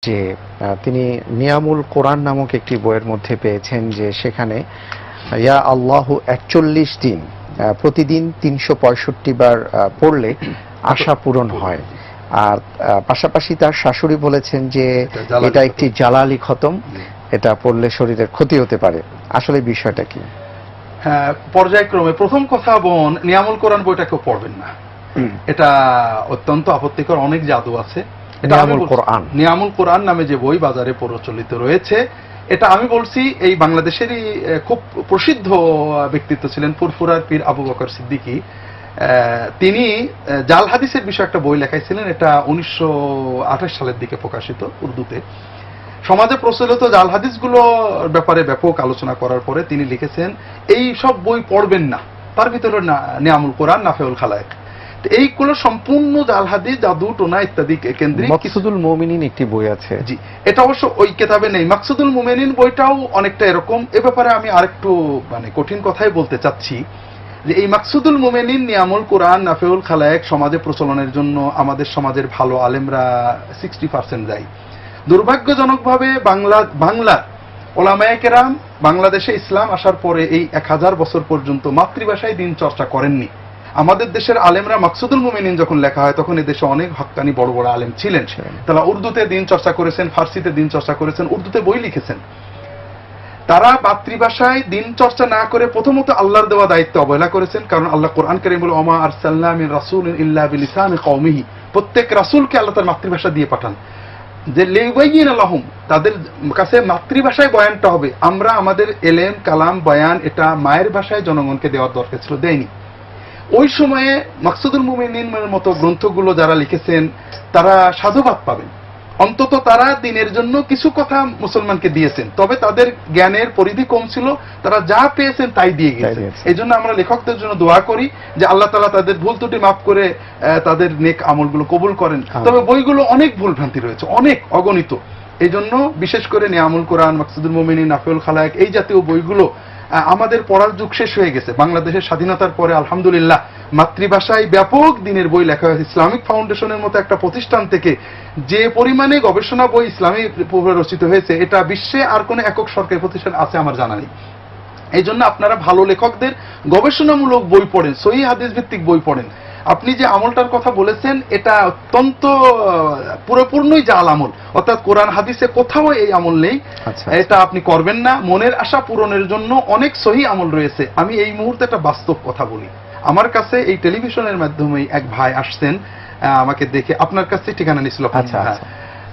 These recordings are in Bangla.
যে তিনি নিয়ামুল কোরআন নামক একটি বইয়ের মধ্যে পেয়েছেন যে সেখানে ইয়া আল্লাহু ৪১ দিন প্রতিদিন ৩৬৫ বার পড়লে আশা পূরণ হয়। আর পাশাপাশি তার শাশুড়ি বলেছেন যে এটা একটি জালালি খতম, এটা পড়লে শরীরের ক্ষতি হতে পারে। আসলে বিষয়টা কি? হ্যাঁ, পর্যায়ক্রমে প্রথম কথা বোন, নিয়ামুল কোরআন বইটা কেউ পড়বেন না, এটা অত্যন্ত আপত্তিকর। অনেক জাদু আছে। নিয়ামুল কোরআন নামে যে বই বাজারে প্রচলিত রয়েছে, এটা আমি বলছি এই বাংলাদেশেরই খুব প্রসিদ্ধ ব্যক্তিত্ব ছিলেন ফুরফুরার পীর আবু বকর সিদ্দিকী। তিনি জাল হাদিসের বিষয়ে একটা বই লেখাইছিলেন, এটা 1928 সালের দিকে প্রকাশিত উর্দুতে। সমাজে প্রচলিত জাল হাদিসগুলোর ব্যাপারে ব্যাপক আলোচনা করার পরে তিনি লিখেছেন এই সব বই পড়বেন না, তার ভিতরে নিয়ামুল কোরআন, নাফেউল খালায়েক, এইগুলো সম্পূর্ণ জাল হাদিস, জাদু টোনা ইত্যাদি কেন্দ্রিক। মাকসুদুল মুমিনিন একটি বই আছে, জি, এটা অবশ্য ওই কিতাবে নেই। মাকসুদুল মুমিনিন বইটাও অনেকটা এরকম। এ ব্যাপারে আমি আরেকটু কঠিন কথাই বলতে চাচ্ছি যে এই মাকসুদুল মুমিনিন, নিয়ামুল কোরআন, নাফেউল খালায়েক সমাজে প্রচলনের জন্য আমাদের সমাজের ভালো আলেমরা 60% যায়। দুর্ভাগ্যজনকভাবে বাংলার ওলামায়ে কেরাম বাংলাদেশে ইসলাম আসার পরে এই 1000 বছর পর্যন্ত মাতৃভাষায় দিন চর্চা করেননি। আমাদের দেশের আলেমরা মাকসুদুল মুমিনিন যখন লেখা হয় তখন এদেশে অনেক হক্কানি বড় বড় আলেম ছিলেন, তারা উর্দুতে দিন চর্চা করেছেন, ফার্সিতে দিন চর্চা করেছেন, উর্দুতে বই লিখেছেন। তারা মাতৃভাষায় দিন চর্চা না করে প্রথমত আল্লাহর দেওয়া দায়িত্ব অবহেলা করেছেন। কারণ আল্লাহ কোরআন কারীমে বলে ওমা আরসালনা মিন রাসূলিন ইল্লা বিলিসানি কওমিহি, প্রত্যেক রাসূলকে আল্লাহ তার মাতৃভাষা দিয়ে পাঠান, যে লিউবাইয়িনা লাহুম, তাদের কাছে মাতৃভাষায় বয়ানটা হবে। আমরা আমাদের এলেম কালাম বয়ান এটা মায়ের ভাষায় জনগণকে দেওয়ার দরকার ছিল, দেয়নি। ওই সময়ে মাকসুদুল মুমিনিনের মতো গ্রন্থগুলো যারা লিখেছেন তারা সাধুবাদ পাবেন, অন্তত তারা দিনের জন্য কিছু কথা মুসলমানকে দিয়েছেন। তবে তাদের জ্ঞানের পরিধি কম ছিল, তারা যা পেয়েছেন তাই দিয়ে গেছেন। এই জন্য আমরা লেখকদের জন্য দোয়া করি যে আল্লাহ তাআলা তাদের ভুল ত্রুটি মাফ করে তাদের নেক আমলগুলো কবুল করেন। তবে বইগুলো অনেক ভুল ভ্রান্তি রয়েছে, অনেক অগণিত। এই জন্য বিশেষ করে নিয়ামুল কোরআন, মাকসুদুল মুমিনিন, নাফেউল খালায়েক এই জাতীয় বইগুলো আমাদের পড়ার যুগ শেষ হয়ে গেছে। বাংলাদেশের স্বাধীনতার পরে আলহামদুলিল্লাহ মাতৃভাষায় ব্যাপক দিনের বই লেখা হয়েছে। ইসলামিক ফাউন্ডেশনের মতো একটা প্রতিষ্ঠান থেকে যে পরিমাণে গবেষণা বই ইসলামী রচিত হয়েছে, এটা বিশ্বে আর কোনো একক সরকারি প্রতিষ্ঠান আছে আমার জানা নেই। এই জন্য আপনারা ভালো লেখকদের গবেষণামূলক বই পড়েন, সহিহ হাদিস ভিত্তিক বই পড়েন। আপনি যে আমলটার কথা বলেছেন এটা অত্যন্ত পুরোপূর্ণই জাল আমল, অর্থাৎ কোরআন হাদিসে কোথাও এই আমল নেই। এটা আপনি করবেন না। মনের আশা পূরণের জন্য অনেক সহিহ আমল রয়েছে। আমি এই মুহূর্তে একটা বাস্তব কথা বলি। আমার কাছে এই টেলিভিশনের মাধ্যমে এক ভাই আসছেন, আমাকে দেখে আপনার কাছে ঠিকানা নিছিল,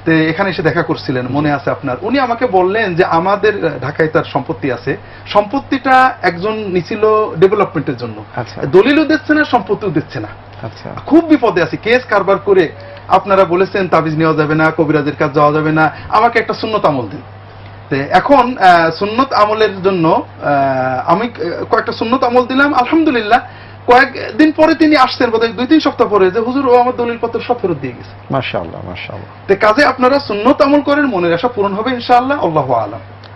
তো এখানে এসে দেখা করছিলেন, মনে আছে আপনার। উনি আমাকে বললেন যে আমাদের ঢাকায় তার সম্পত্তি আছে, সম্পত্তিটা একজন নিছিল ডেভেলপমেন্টের জন্য, দলিলও দিচ্ছে না, সম্পত্তিও দিচ্ছে না, খুব বিপদে আছে, কেস কারবার করে। আপনারা বলেছেন তাবিজ নেওয়া যাবে না, কবিরাজের কাছে যাওয়া যাবে না, আমাকে একটা সুন্নত আমল দিন। এখন সুন্নত আমলের জন্য আমি কয়েকটা সুন্নত আমল দিলাম। আলহামদুলিল্লাহ কয়েকদিন পরে তিনি আসছেন, বোধহয় 2-3 সপ্তাহ পরে, যে হুজুর ও আমার দলিল পত্র সব ফেরত দিয়ে গেছে। মাশাআল্লাহ, মাশাআল্লাহ। কাজে আপনারা সুন্নত আমল করেন, মনের আশা পূরণ হবে ইনশাআল্লাহ। আল্লাহু আ'লাম।